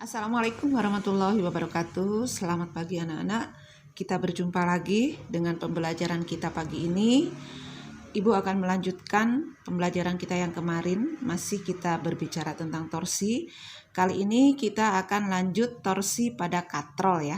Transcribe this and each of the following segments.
Assalamualaikum warahmatullahi wabarakatuh. Selamat pagi anak-anak. Kita berjumpa lagi dengan pembelajaran kita pagi ini. Ibu akan melanjutkan pembelajaran kita yang kemarin. Masih kita berbicara tentang torsi. Kali ini kita akan lanjut torsi pada katrol ya.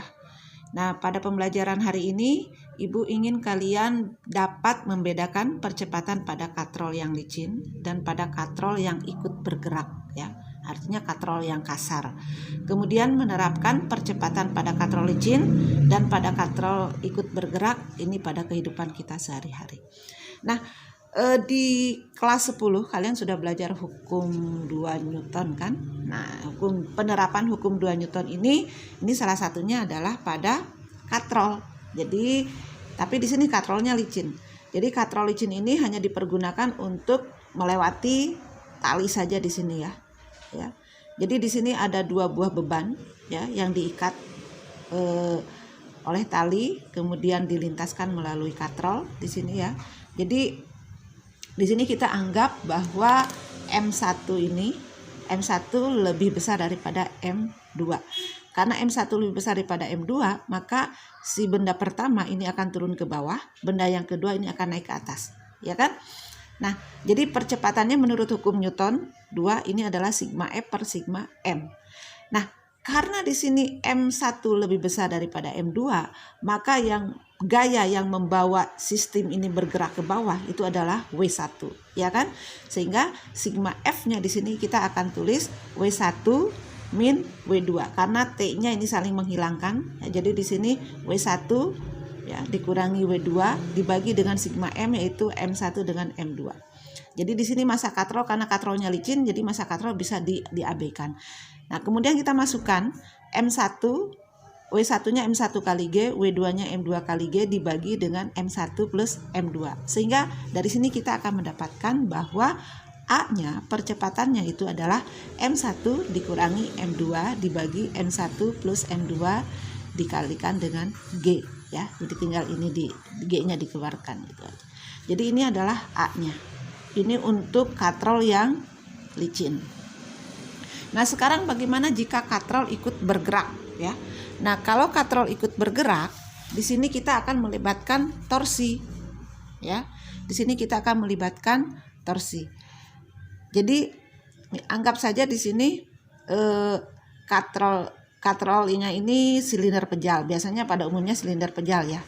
Nah, pada pembelajaran hari ini, Ibu ingin kalian dapat membedakan percepatan pada katrol yang licin dan pada katrol yang ikut bergerak ya. Artinya katrol yang kasar. Kemudian menerapkan percepatan pada katrol licin dan pada katrol ikut bergerak ini pada kehidupan kita sehari-hari. Nah, di kelas 10 kalian sudah belajar hukum 2 Newton kan? Nah, penerapan hukum 2 Newton ini salah satunya adalah pada katrol. Jadi, tapi di sini katrolnya licin. Jadi katrol licin ini hanya dipergunakan untuk melewati tali saja di sini ya. Ya. Jadi di sini ada 2 buah beban ya yang diikat oleh tali, kemudian dilintaskan melalui katrol di sini ya. Jadi di sini kita anggap bahwa M1 lebih besar daripada M2. Karena M1 lebih besar daripada M2, maka si benda pertama ini akan turun ke bawah, benda yang kedua ini akan naik ke atas, ya kan? Nah, jadi percepatannya menurut hukum Newton 2 ini adalah sigma F per sigma M. Nah, karena di sini M1 lebih besar daripada M2, maka gaya yang membawa sistem ini bergerak ke bawah itu adalah W1, ya kan? Sehingga sigma F-nya di sini kita akan tulis W1 min W2 karena T-nya ini saling menghilangkan. Ya, jadi di sini W1 ya dikurangi W2 dibagi dengan sigma M yaitu M1 dengan M2. Jadi di sini massa katrol karena katrolnya licin jadi massa katrol bisa diabaikan. Nah, kemudian kita masukkan M1, W1-nya M1 kali G, W2-nya M2 kali G dibagi dengan M1 plus M2. Sehingga dari sini kita akan mendapatkan bahwa A-nya percepatannya itu adalah M1 dikurangi M2 dibagi M1 plus M2 dikalikan dengan G ya. Jadi tinggal ini di G-nya dikeluarkan gitu. Jadi ini adalah A-nya. Ini untuk katrol yang licin. Nah, sekarang bagaimana jika katrol ikut bergerak ya? Nah, kalau katrol ikut bergerak, di sini kita akan melibatkan torsi ya. Di sini kita akan melibatkan torsi. Jadi anggap saja di sini katrolnya ini silinder pejal. Biasanya pada umumnya silinder pejal ya.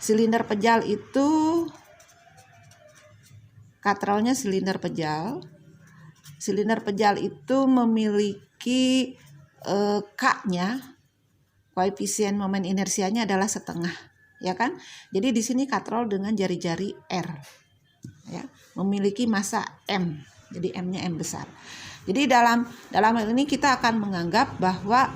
Silinder pejal itu katrolnya silinder pejal. Silinder pejal itu memiliki K-nya, koefisien momen inersianya adalah setengah, ya kan? Jadi di sini katrol dengan jari-jari R, ya, memiliki massa M. Jadi M-nya M besar. Jadi dalam hal ini kita akan menganggap bahwa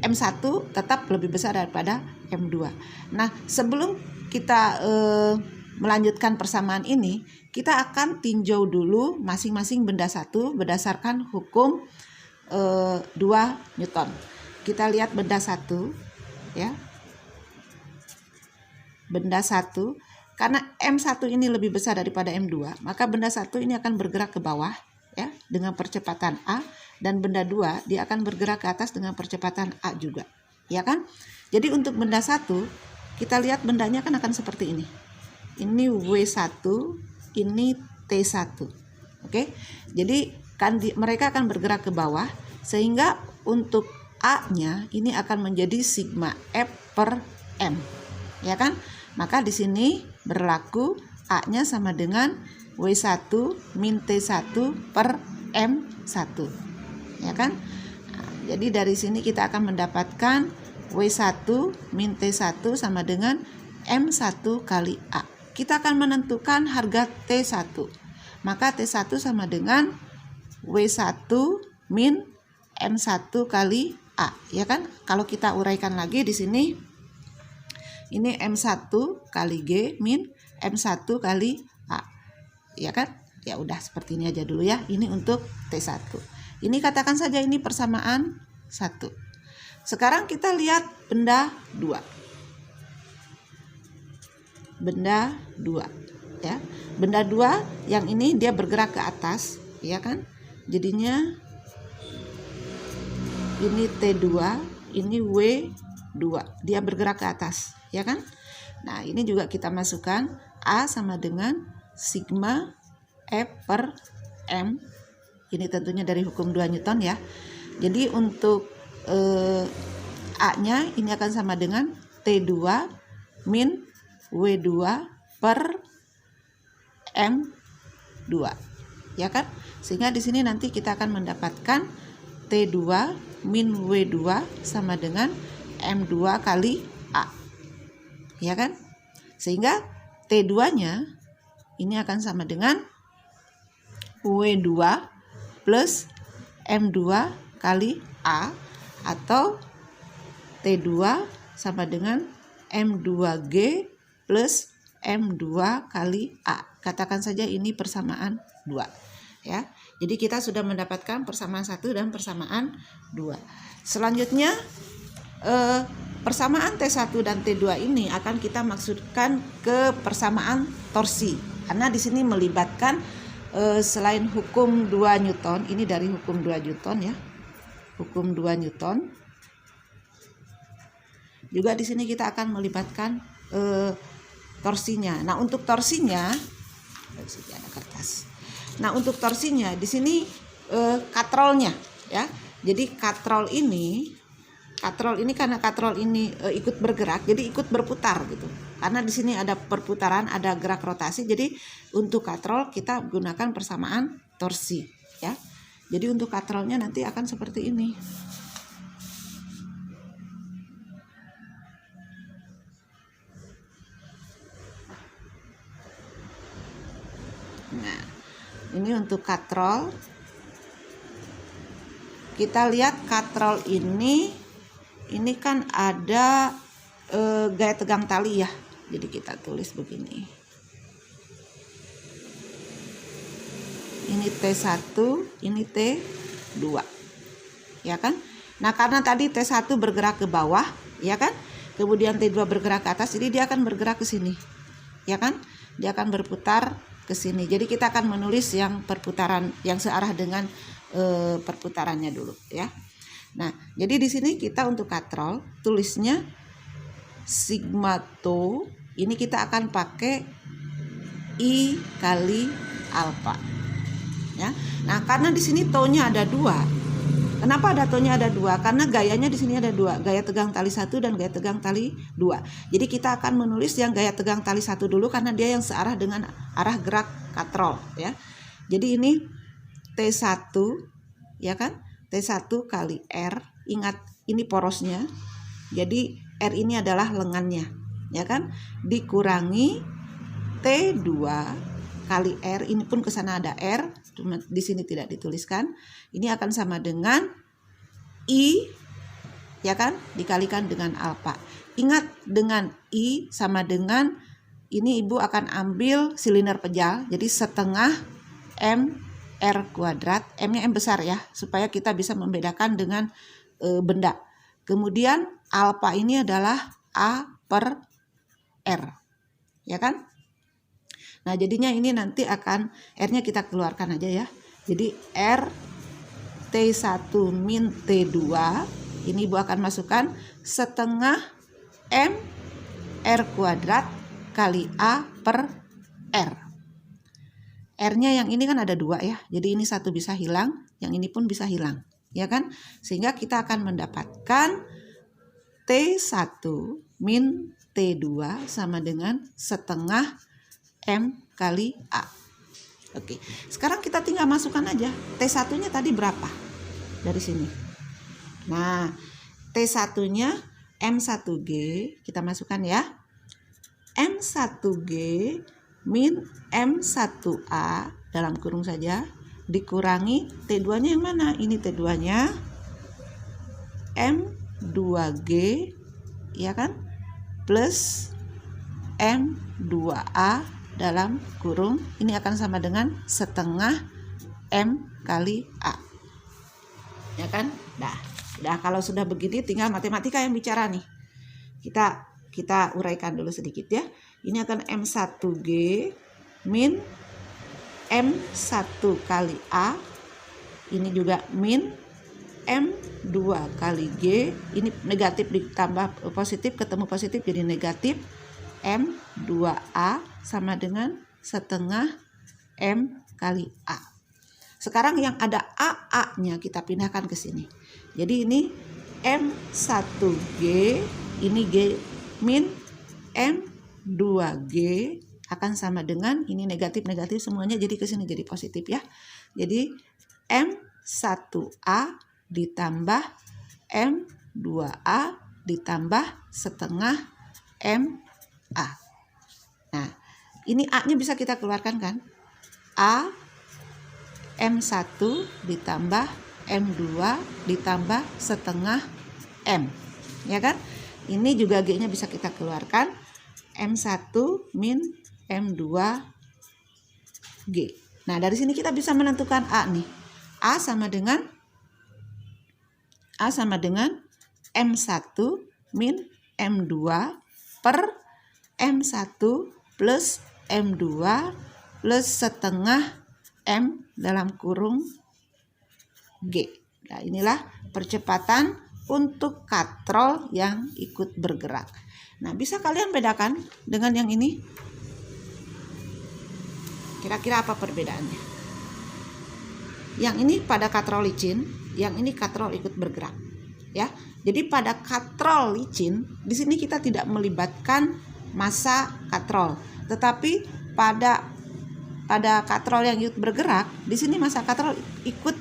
M1 tetap lebih besar daripada M2. Nah, sebelum kita melanjutkan persamaan ini, kita akan tinjau dulu masing-masing benda satu berdasarkan hukum 2 Newton. Kita lihat benda satu ya. Benda satu, karena M1 ini lebih besar daripada M2, maka benda satu ini akan bergerak ke bawah ya dengan percepatan A, dan benda 2 dia akan bergerak ke atas dengan percepatan A juga. Ya kan? Jadi untuk benda satu, kita lihat bendanya akan seperti ini. Ini W1, ini T1. Oke. Jadi mereka akan bergerak ke bawah sehingga untuk A-nya ini akan menjadi sigma F per M. Ya kan? Maka di sini berlaku A-nya sama dengan W1 min T1 per M1. Ya kan? Nah, jadi dari sini kita akan mendapatkan W1 min T1 sama dengan M1 kali A. Kita akan menentukan harga T1. Maka T1 sama dengan W1 min M1 kali A, ya kan? Kalau kita uraikan lagi di sini ini M1 kali G min M1 kali A. Ya kan? Ya udah seperti ini aja dulu ya. Ini untuk T1. Ini katakan saja ini persamaan 1. Sekarang kita lihat benda 2. Benda 2 ya. Benda 2 yang ini dia bergerak ke atas, ya kan? Jadinya ini T2, ini W2, dia bergerak ke atas, ya kan? Nah, ini juga kita masukkan A sama dengan sigma F per M. Ini tentunya dari hukum 2 Newton ya. Jadi untuk A-nya ini akan sama dengan T2 min W2 per M2. Ya kan? Sehingga di sini nanti kita akan mendapatkan T2 min W2 sama dengan M2 kali A. Ya kan? Sehingga T2-nya ini akan sama dengan W2 plus M2 kali A, atau T2 sama dengan M2G plus M2 kali A. Katakan saja ini persamaan 2. Ya. Jadi kita sudah mendapatkan persamaan 1 dan persamaan 2. Selanjutnya persamaan T1 dan T2 ini akan kita maksudkan ke persamaan torsi. Karena di sini melibatkan selain hukum 2 Newton, ini dari hukum 2 Newton ya. Hukum 2 Newton. Juga di sini kita akan melibatkan torsinya. Nah, untuk torsinya ada kertas. Nah, untuk torsinya di sini katrolnya ya. Jadi katrol ini karena katrol ini ikut bergerak, jadi ikut berputar gitu. Karena di sini ada perputaran, ada gerak rotasi. Jadi untuk katrol kita gunakan persamaan torsi ya. Jadi untuk katrolnya nanti akan seperti ini. Nah, ini untuk katrol. Kita lihat katrol ini kan ada gaya tegang tali ya. Jadi kita tulis begini. Ini T1, ini T2. Ya kan? Nah, karena tadi T1 bergerak ke bawah, ya kan? Kemudian T2 bergerak ke atas, jadi dia akan bergerak ke sini. Ya kan? Dia akan berputar ke sini. Jadi kita akan menulis yang perputaran yang searah dengan perputarannya dulu ya. Nah, jadi di sini kita untuk katrol tulisnya sigma to, ini kita akan pakai I kali alfa. Ya. Nah, karena di sini to-nya ada 2. Kenapa ada to-nya ada 2? Karena gayanya di sini ada 2, gaya tegang tali 1 dan gaya tegang tali 2. Jadi kita akan menulis yang gaya tegang tali 1 dulu karena dia yang searah dengan arah gerak katrol ya. Jadi ini T1 ya kan? T1 kali R. Ingat ini porosnya. Jadi R ini adalah lengannya, ya kan? Dikurangi T2 kali R, ini pun ke sana ada R, cuma di sini tidak dituliskan. Ini akan sama dengan I, ya kan? Dikalikan dengan alfa. Ingat dengan I sama dengan ini ibu akan ambil silinder pejal, jadi setengah M R kuadrat, M-nya M besar ya, supaya kita bisa membedakan dengan benda. Kemudian alfa ini adalah A per R, ya kan? Nah, jadinya ini nanti akan R-nya kita keluarkan aja ya. Jadi R T1 min T2, ini ibu akan masukkan setengah M R kuadrat kali A per R. R-nya yang ini kan ada 2 ya, jadi ini satu bisa hilang, yang ini pun bisa hilang, ya kan? Sehingga kita akan mendapatkan T1 min T2 sama dengan setengah M kali A. Oke, sekarang kita tinggal masukkan aja T1-nya tadi berapa dari sini. Nah, T1-nya M1G, kita masukkan ya. M1G min M1A dalam kurung saja dikurangi T2-nya yang mana? Ini T2-nya M2G, ya kan? Plus M2A dalam kurung, ini akan sama dengan setengah M kali A, ya kan? Dah kalau sudah begini tinggal matematika yang bicara nih. Kita uraikan dulu sedikit ya. Ini akan M1G min M1 kali A Ini juga min M2 kali G. Ini negatif ditambah positif, ketemu positif jadi negatif M2A sama dengan setengah M kali A. Sekarang yang ada AA-nya kita pindahkan ke sini. Jadi ini M1G, ini G min M2G akan sama dengan ini negatif-negatif semuanya jadi ke sini jadi positif ya. Jadi M1A ditambah M2A ditambah setengah MA. Nah, ini A-nya bisa kita keluarkan kan? A M1 ditambah M2 ditambah setengah M. Ya kan? Ini juga G-nya bisa kita keluarkan. M1 min M2 G. Nah, dari sini kita bisa menentukan A nih. A sama dengan M1 min M2 per M1 plus M2 plus setengah M dalam kurung G. Nah, inilah percepatan untuk katrol yang ikut bergerak. Nah, bisa kalian bedakan dengan yang ini? Kira-kira apa perbedaannya? Yang ini pada katrol licin, yang ini katrol ikut bergerak. Ya. Jadi pada katrol licin, di sini kita tidak melibatkan massa katrol, tetapi pada katrol yang ikut bergerak, di sini massa katrol ikut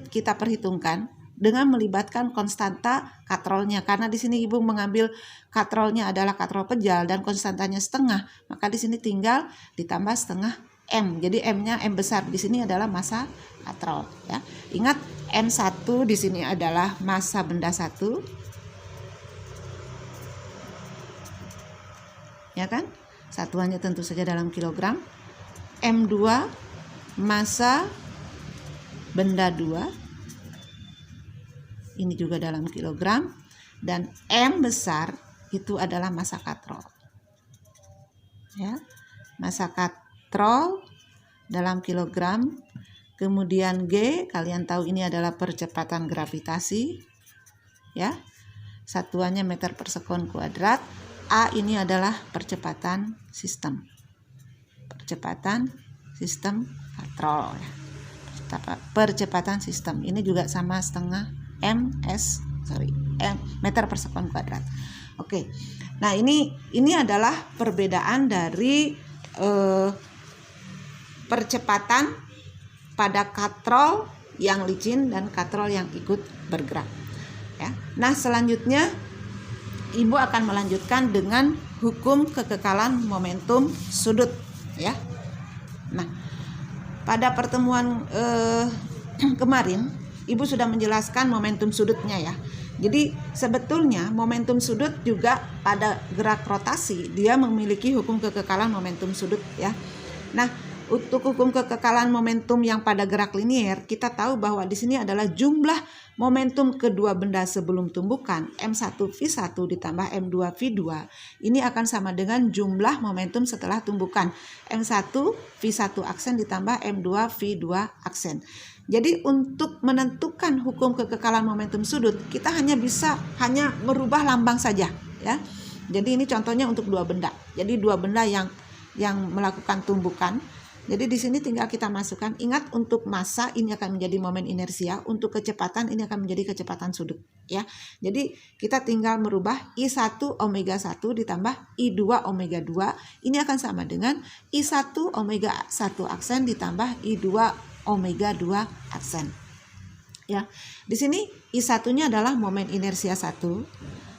kita perhitungkan dengan melibatkan konstanta katrolnya. Karena di sini Ibu mengambil katrolnya adalah katrol pejal dan konstantanya setengah, maka di sini tinggal ditambah setengah M. Jadi M-nya M besar di sini adalah massa katrol ya. Ingat M1 di sini adalah massa benda 1. Ya kan? Satuannya tentu saja dalam kilogram. M2 massa benda 2, ini juga dalam kilogram, dan M besar itu adalah massa katrol ya, massa katrol dalam kilogram. Kemudian G, kalian tahu ini adalah percepatan gravitasi ya, satuannya meter per sekon kuadrat. A ini adalah percepatan sistem katrol ya. Percepatan sistem ini juga sama setengah M meter per sekon kuadrat. Oke. Nah, ini adalah perbedaan dari percepatan pada katrol yang licin dan katrol yang ikut bergerak ya. Nah, selanjutnya Ibu akan melanjutkan dengan hukum kekekalan momentum sudut ya. Nah, pada pertemuan kemarin Ibu sudah menjelaskan momentum sudutnya ya. Jadi sebetulnya momentum sudut juga pada gerak rotasi dia memiliki hukum kekekalan momentum sudut ya. Nah, untuk hukum kekekalan momentum yang pada gerak linier, kita tahu bahwa di sini adalah jumlah momentum kedua benda sebelum tumbukan M1V1 ditambah M2V2. Ini akan sama dengan jumlah momentum setelah tumbukan M1V1 aksen ditambah M2V2 aksen. Jadi untuk menentukan hukum kekekalan momentum sudut, kita hanya merubah lambang saja ya. Jadi ini contohnya untuk dua benda. Jadi dua benda yang melakukan tumbukan. Jadi di sini tinggal kita masukkan, ingat untuk massa ini akan menjadi momen inersia, untuk kecepatan ini akan menjadi kecepatan sudut ya. Jadi kita tinggal merubah I1 omega 1 ditambah I2 omega 2, ini akan sama dengan I1 omega 1 aksen ditambah I2 omega 2 aksen. Ya. Di sini I1-nya adalah momen inersia 1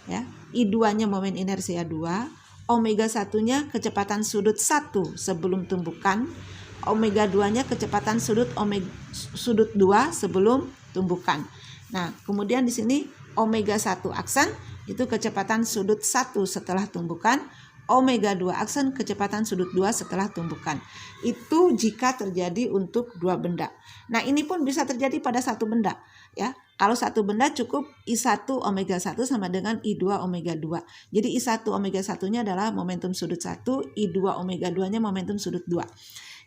ya. I2-nya momen inersia 2, omega 1-nya kecepatan sudut 1 sebelum tumbukan, omega 2-nya kecepatan sudut 2 sebelum tumbukan. Nah, kemudian di sini omega 1 aksen itu kecepatan sudut 1 setelah tumbukan, omega 2 aksen kecepatan sudut 2 setelah tumbukan. Itu jika terjadi untuk dua benda. Nah, ini pun bisa terjadi pada satu benda ya. Kalau satu benda cukup I1 omega 1 sama dengan I2 omega 2. Jadi I1 omega 1-nya adalah momentum sudut 1, I2 omega 2-nya momentum sudut 2.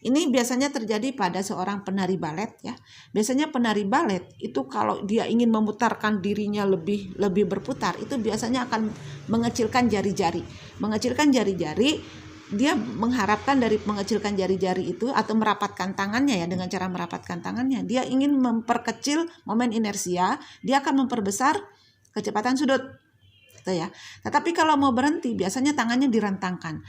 Ini biasanya terjadi pada seorang penari balet ya. Biasanya penari balet itu kalau dia ingin memutarkan dirinya lebih berputar, itu biasanya akan mengecilkan jari-jari. Mengecilkan jari-jari, dia mengharapkan dari mengecilkan jari-jari itu atau merapatkan tangannya ya, dengan cara merapatkan tangannya, dia ingin memperkecil momen inersia, dia akan memperbesar kecepatan sudut. Gitu ya. Tetapi kalau mau berhenti biasanya tangannya direntangkan.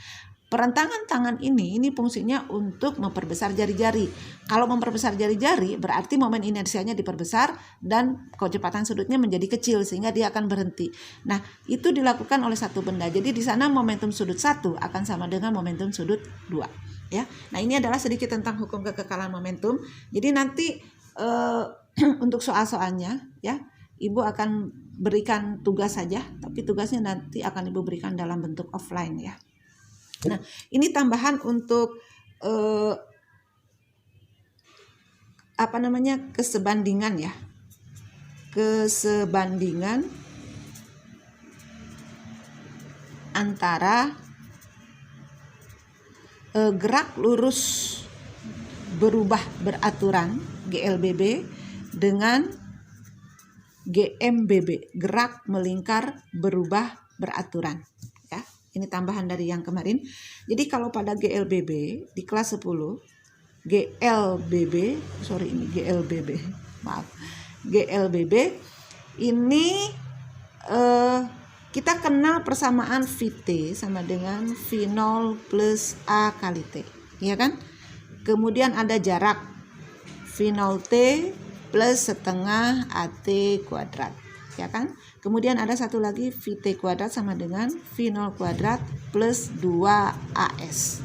Perentangan tangan ini fungsinya untuk memperbesar jari-jari. Kalau memperbesar jari-jari berarti momen inersianya diperbesar dan kecepatan sudutnya menjadi kecil sehingga dia akan berhenti. Nah, itu dilakukan oleh satu benda. Jadi di sana momentum sudut 1 akan sama dengan momentum sudut 2 ya. Nah, ini adalah sedikit tentang hukum kekekalan momentum. Jadi nanti untuk soal-soalnya ya, Ibu akan berikan tugas saja, tapi tugasnya nanti akan Ibu berikan dalam bentuk offline ya. Nah, ini tambahan untuk kesebandingan ya. Kesebandingan antara gerak lurus berubah beraturan GLBB dengan GMBB, gerak melingkar berubah beraturan. Ini tambahan dari yang kemarin. Jadi kalau pada GLBB di kelas 10, GLBB ini kita kenal persamaan VT sama dengan V0 plus A kali T, ya kan? Kemudian ada jarak V0T plus setengah AT kuadrat, ya kan? Kemudian ada satu lagi VT kuadrat sama dengan V0 kuadrat plus 2AS.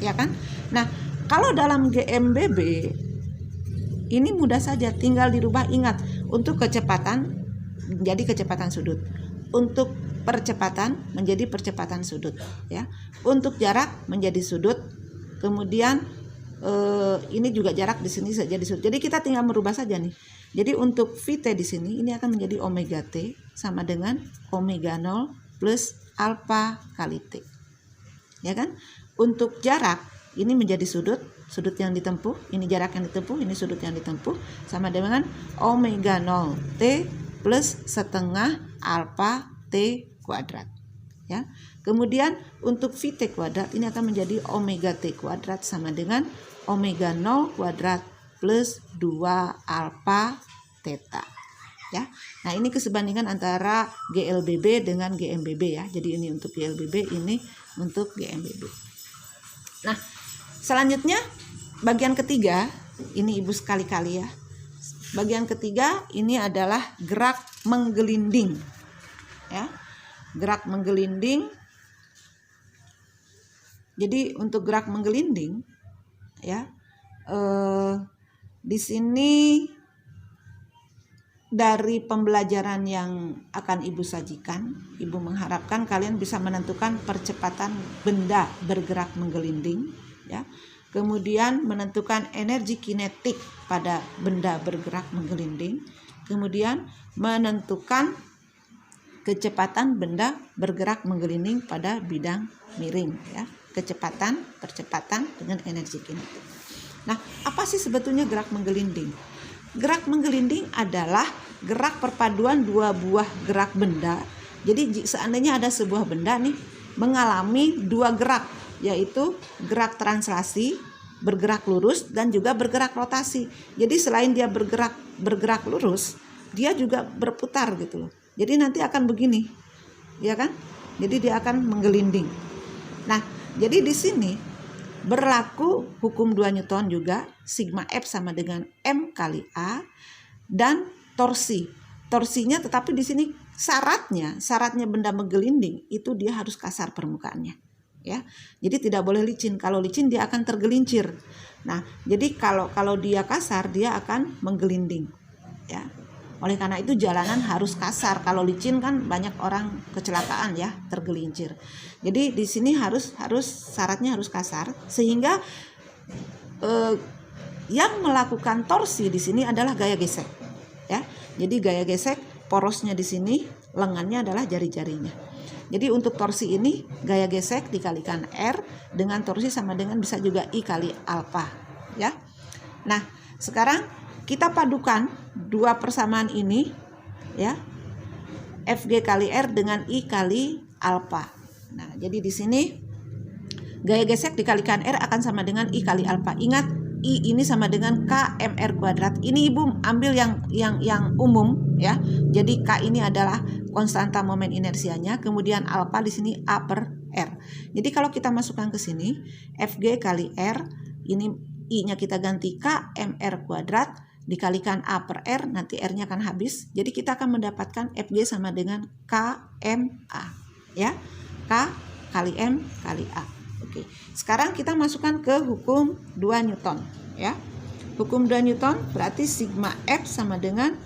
Ya kan? Nah, kalau dalam GMBB ini mudah saja, tinggal dirubah. Ingat, untuk kecepatan menjadi kecepatan sudut. Untuk percepatan menjadi percepatan sudut, ya. Untuk jarak menjadi sudut. Kemudian ini juga jarak di sini saja di sudut. Jadi kita tinggal merubah saja nih. Jadi untuk VT di sini ini akan menjadi omega T sama dengan omega 0 plus alfa kali T. Ya kan? Untuk jarak ini menjadi sudut yang ditempuh, ini jarak yang ditempuh, ini sudut yang ditempuh sama dengan omega 0 T plus setengah alfa T kuadrat. Ya. Kemudian untuk VT kuadrat ini akan menjadi omega T kuadrat sama dengan omega 0 kuadrat plus 2 alfa theta. Ya. Nah, ini kesebandingan antara GLBB dengan GMBB ya. Jadi ini untuk GLBB, ini untuk GMBB. Nah, selanjutnya bagian ketiga, ini Ibu sekali-kali ya. Bagian ketiga ini adalah gerak menggelinding. Ya. Gerak menggelinding. Jadi untuk gerak menggelinding ya, di sini dari pembelajaran yang akan Ibu sajikan, Ibu mengharapkan kalian bisa menentukan percepatan benda bergerak menggelinding, ya. Kemudian menentukan energi kinetik pada benda bergerak menggelinding, kemudian menentukan kecepatan benda bergerak menggelinding pada bidang miring, ya. Kecepatan, percepatan dengan energi kinetik. Nah, apa sih sebetulnya gerak menggelinding? Gerak menggelinding adalah gerak perpaduan dua buah gerak benda. Jadi seandainya ada sebuah benda nih mengalami dua gerak, yaitu gerak translasi, bergerak lurus, dan juga bergerak rotasi. Jadi selain dia bergerak lurus, dia juga berputar gitu loh. Jadi nanti akan begini, ya kan? Jadi dia akan menggelinding. Nah, jadi di sini berlaku hukum 2 Newton juga, sigma F sama dengan M kali A, dan torsi. Torsinya tetapi di sini syaratnya benda menggelinding itu dia harus kasar permukaannya. Ya. Jadi tidak boleh licin. Kalau licin dia akan tergelincir. Nah, jadi kalau dia kasar dia akan menggelinding. Ya. Oleh karena itu jalanan harus kasar. Kalau licin kan banyak orang kecelakaan ya, tergelincir. Jadi di sini harus syaratnya harus kasar, sehingga yang melakukan torsi di sini adalah gaya gesek. Ya. Jadi gaya gesek porosnya di sini, lengannya adalah jari-jarinya. Jadi untuk torsi ini gaya gesek dikalikan R dengan torsi sama dengan bisa juga I kali alfa, ya. Nah, sekarang kita padukan dua persamaan ini, ya. Fg kali R dengan I kali alfa. Nah, jadi di sini gaya gesek dikalikan R akan sama dengan I kali alfa. Ingat, I ini sama dengan KMR kuadrat. Ini Ibu ambil yang umum, ya. Jadi K ini adalah konstanta momen inersianya, kemudian alfa di sini A per R. Jadi kalau kita masukkan ke sini, Fg kali R, ini I-nya kita ganti KMR kuadrat dikalikan A per R, nanti R-nya akan habis. Jadi kita akan mendapatkan Fg sama dengan KMA, ya. K kali M kali A. Oke. Sekarang kita masukkan ke hukum 2 Newton, ya. Hukum 2 Newton berarti sigma F sama dengan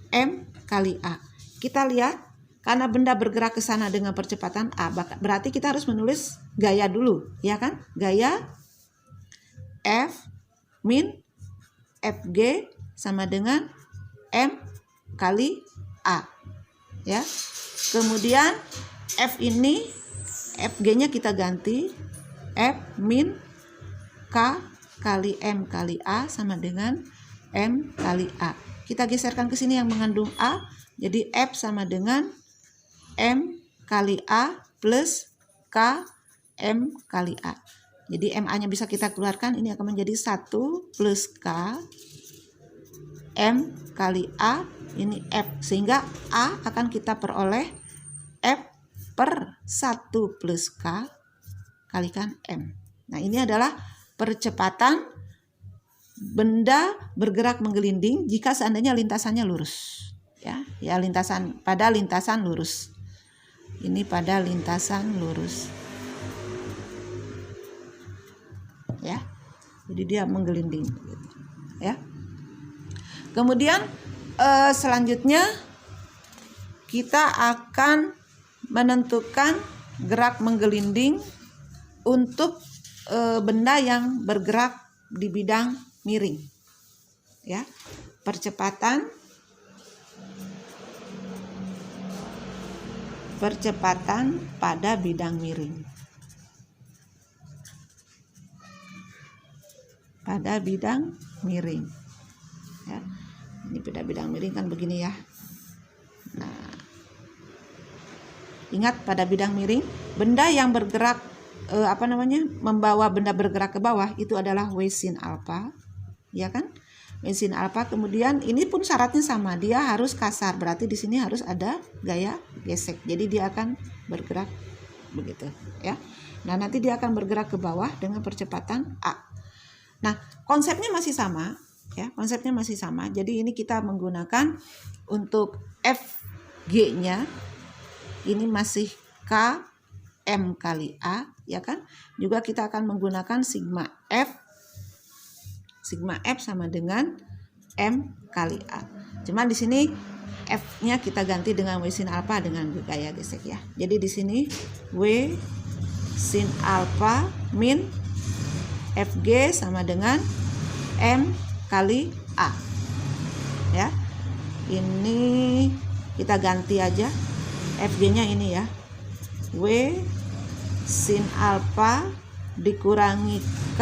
M kali A. Kita lihat, karena benda bergerak ke sana dengan percepatan A, berarti kita harus menulis gaya dulu, ya kan? Gaya F min Fg sama dengan M kali A, ya. Kemudian F ini, Fg-nya kita ganti F min K kali M kali A sama dengan M kali A. Kita geserkan ke sini yang mengandung A, jadi F sama dengan M kali A plus K M kali A. Jadi MA-nya bisa kita keluarkan, ini akan menjadi 1 plus K M kali A, ini F. Sehingga A akan kita peroleh F per 1 plus K kalikan M. Nah, ini adalah percepatan benda bergerak menggelinding jika seandainya lintasannya lurus, ya pada lintasan lurus. Ini pada lintasan lurus, ya. Jadi dia menggelinding, gitu, ya. Kemudian selanjutnya kita akan menentukan gerak menggelinding untuk benda yang bergerak di bidang miring, ya. Percepatan pada bidang miring. Pada bidang miring, ya. Ini pada bidang miring kan begini, ya. Nah, ingat, pada bidang miring benda yang bergerak membawa benda bergerak ke bawah itu adalah W sin alfa, ya kan? W sin alfa. Kemudian ini pun syaratnya sama, dia harus kasar, berarti di sini harus ada gaya gesek. Jadi dia akan bergerak begitu, ya. Nah, nanti dia akan bergerak ke bawah dengan percepatan A. Nah, konsepnya masih sama, ya. Konsepnya masih sama. Jadi ini kita menggunakan untuk Fg-nya ini masih K M kali A, ya kan? Juga kita akan menggunakan sigma F sama dengan M kali A. Cuma di sini F-nya kita ganti dengan W sin alfa dengan gaya gesek, ya. Jadi di sini W sin alfa min Fg sama dengan M kali A, ya. Ini kita ganti aja Fg-nya ini, ya. W sin alfa dikurangi K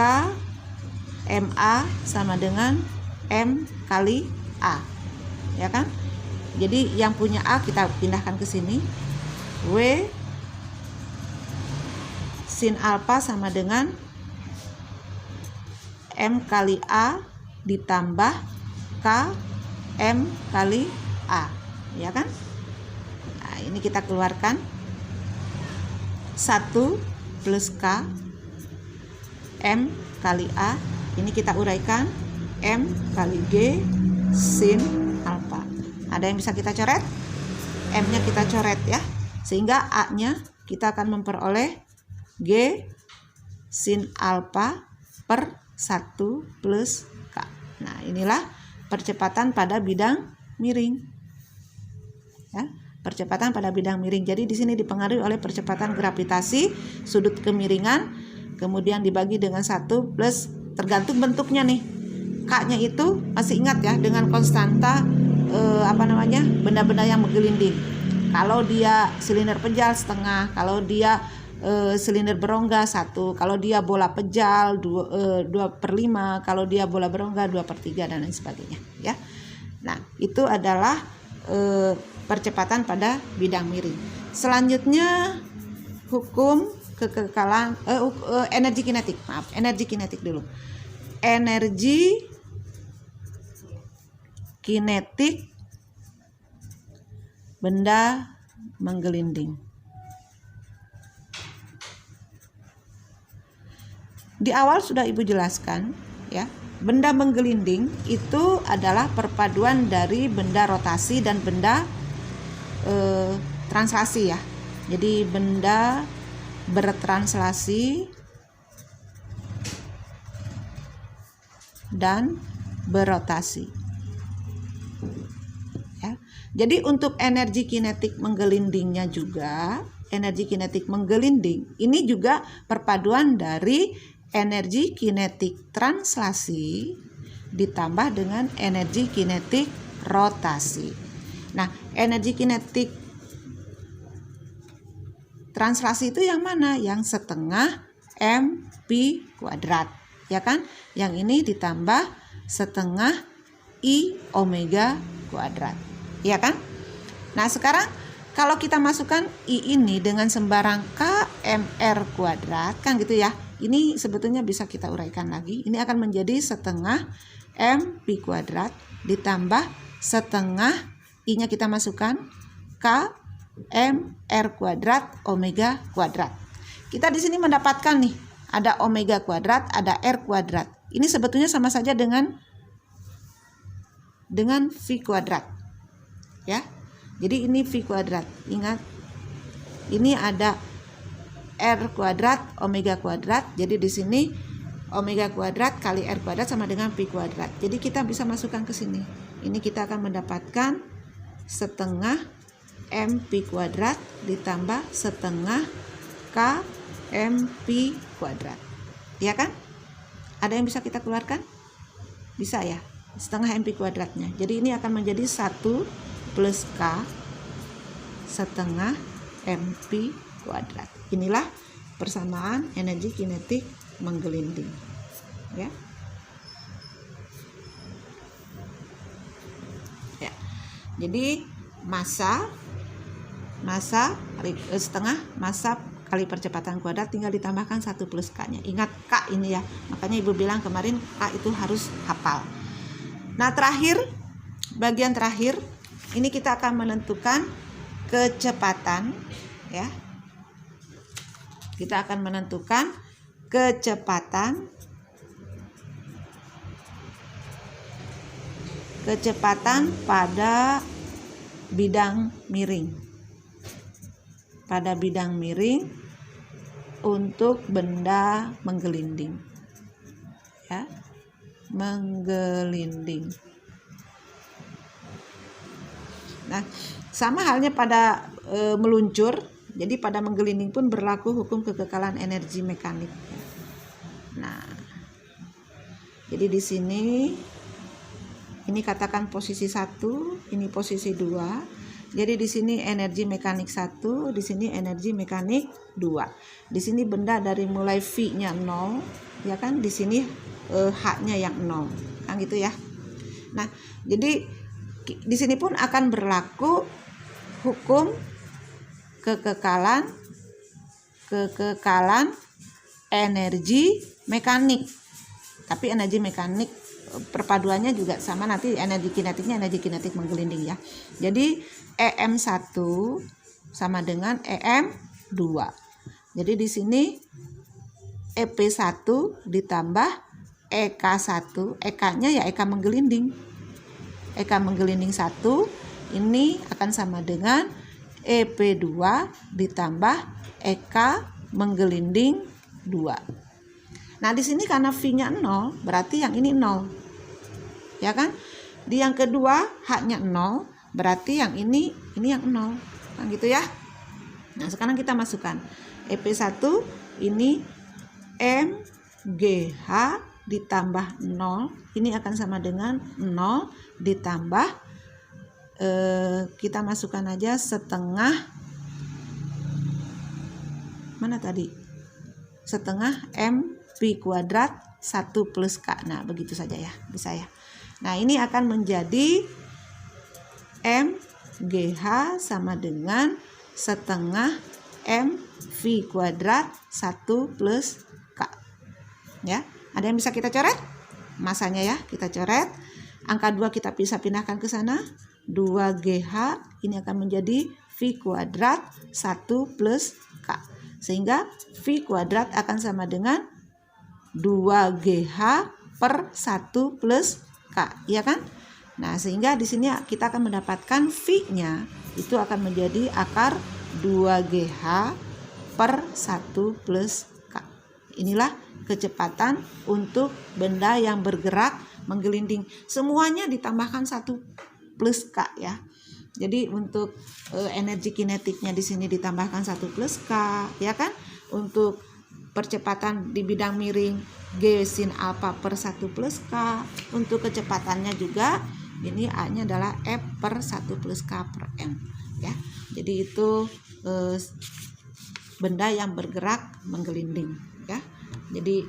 MA sama dengan M kali A, ya kan? Jadi yang punya A kita pindahkan ke sini. W sin alfa sama dengan M kali A ditambah K M kali A, ya kan? Nah, ini kita keluarkan 1 plus K M kali A, ini kita uraikan M kali G sin alfa. Ada yang bisa kita coret? M-nya kita coret, ya. Sehingga A-nya kita akan memperoleh G sin alfa per 1 plus K. Nah, inilah percepatan pada bidang miring, ya. Percepatan pada bidang miring. Jadi di sini dipengaruhi oleh percepatan gravitasi, sudut kemiringan, kemudian dibagi dengan 1 plus tergantung bentuknya nih. K-nya itu masih ingat, ya, dengan konstanta benda-benda yang menggelinding. Kalau dia silinder pejal setengah, kalau dia silinder berongga 1, kalau dia bola pejal 2/5, kalau dia bola berongga 2/3 dan lain sebagainya ya. Nah, itu adalah percepatan pada bidang miring. Selanjutnya hukum kekekalan energi kinetik. Energi kinetik dulu. Energi kinetik benda menggelinding. Di awal sudah Ibu jelaskan ya, benda menggelinding itu adalah perpaduan dari benda rotasi dan benda translasi ya. Jadi benda bertranslasi dan berotasi. Ya. Jadi untuk energi kinetik menggelindingnya juga, energi kinetik menggelinding ini juga perpaduan dari energi kinetik translasi ditambah dengan energi kinetik rotasi. Nah, energi kinetik translasi itu yang mana? Yang setengah mp kuadrat, ya kan? Yang ini ditambah setengah I omega kuadrat, ya kan? Nah, sekarang kalau kita masukkan I ini dengan sembarang kmr kuadrat, kan gitu ya. Ini sebetulnya bisa kita uraikan lagi. Ini akan menjadi setengah mp kuadrat ditambah setengah I-nya kita masukkan kmr kuadrat omega kuadrat. Kita di sini mendapatkan nih, ada omega kuadrat, ada r kuadrat. Ini sebetulnya sama saja dengan v kuadrat. Ya. Jadi ini v kuadrat. Ingat, ini ada r kuadrat omega kuadrat. Jadi di sini omega kuadrat kali r kuadrat sama dengan v kuadrat. Jadi kita bisa masukkan ke sini. Ini kita akan mendapatkan setengah mp kuadrat ditambah setengah kmp kuadrat. Ya kan? Ada yang bisa kita keluarkan? Bisa ya? Setengah mp kuadratnya. Jadi ini akan menjadi 1 plus k setengah mp kuadrat. Inilah persamaan energi kinetik menggelinding. Ya. Ya. Jadi massa setengah massa kali percepatan kuadrat tinggal ditambahkan 1 plus k-nya. Ingat k ini ya. Makanya Ibu bilang kemarin k itu harus hafal. Nah, bagian terakhir ini kita akan menentukan kecepatan ya. Kita akan menentukan kecepatan pada bidang miring. Pada bidang miring untuk benda menggelinding. Ya. Menggelinding. Nah, sama halnya pada meluncur. Jadi pada menggelinding pun berlaku hukum kekekalan energi mekanik. Nah, jadi di sini ini katakan posisi 1, ini posisi 2. Jadi di sini energi mekanik 1, di sini energi mekanik 2. Di sini benda dari mulai V-nya 0, ya kan? Di sini H-nya yang 0. Kan gitu ya. Nah, jadi di sini pun akan berlaku hukum kekekalan energi mekanik. Tapi energi mekanik perpaduannya juga sama, nanti energi kinetiknya energi kinetik menggelinding ya. Jadi EM1 sama dengan EM2. Jadi di sini EP1 ditambah EK1, EK-nya ya EK menggelinding. EK menggelinding 1 ini akan sama dengan EP2 ditambah EK menggelinding 2. Nah, di sini karena V-nya 0, berarti yang ini 0. Ya kan? Di yang kedua H-nya 0, berarti yang ini yang 0. Kan gitu ya. Nah, sekarang kita masukkan EP1 ini MGH ditambah 0, ini akan sama dengan 0 ditambah kita masukkan aja setengah, mana tadi, setengah M V kuadrat 1 plus K. Nah begitu saja ya, bisa ya. Nah ini akan menjadi MGH sama dengan setengah M V kuadrat 1 plus K. Ya, ada yang bisa kita coret? Masanya ya, kita coret. Angka 2 kita bisa pindahkan ke sana. 2GH ini akan menjadi V kuadrat 1 plus K. Sehingga V kuadrat akan sama dengan 2GH per 1 plus K, ya kan? Nah, sehingga di sini kita akan mendapatkan V-nya itu akan menjadi akar 2GH per 1 plus K. Inilah kecepatan untuk benda yang bergerak menggelinding. Semuanya ditambahkan 1 plus K ya. Jadi untuk energi kinetiknya di sini ditambahkan 1 plus K, ya kan? Untuk percepatan di bidang miring G sin alpha per 1 plus K. Untuk kecepatannya juga ini A-nya adalah F per 1 plus K per M ya. Jadi itu benda yang bergerak menggelinding ya. Jadi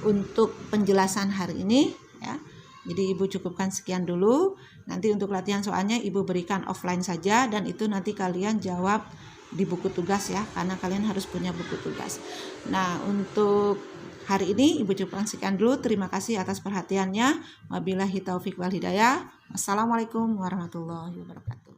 untuk penjelasan hari ini ya. Jadi Ibu cukupkan sekian dulu. Nanti untuk latihan soalnya Ibu berikan offline saja, dan itu nanti kalian jawab di buku tugas ya, karena kalian harus punya buku tugas. Nah, untuk hari ini Ibu cukupkan sekian dulu. Terima kasih atas perhatiannya. Wabillahi taufik wal hidayah. Wassalamualaikum warahmatullahi wabarakatuh.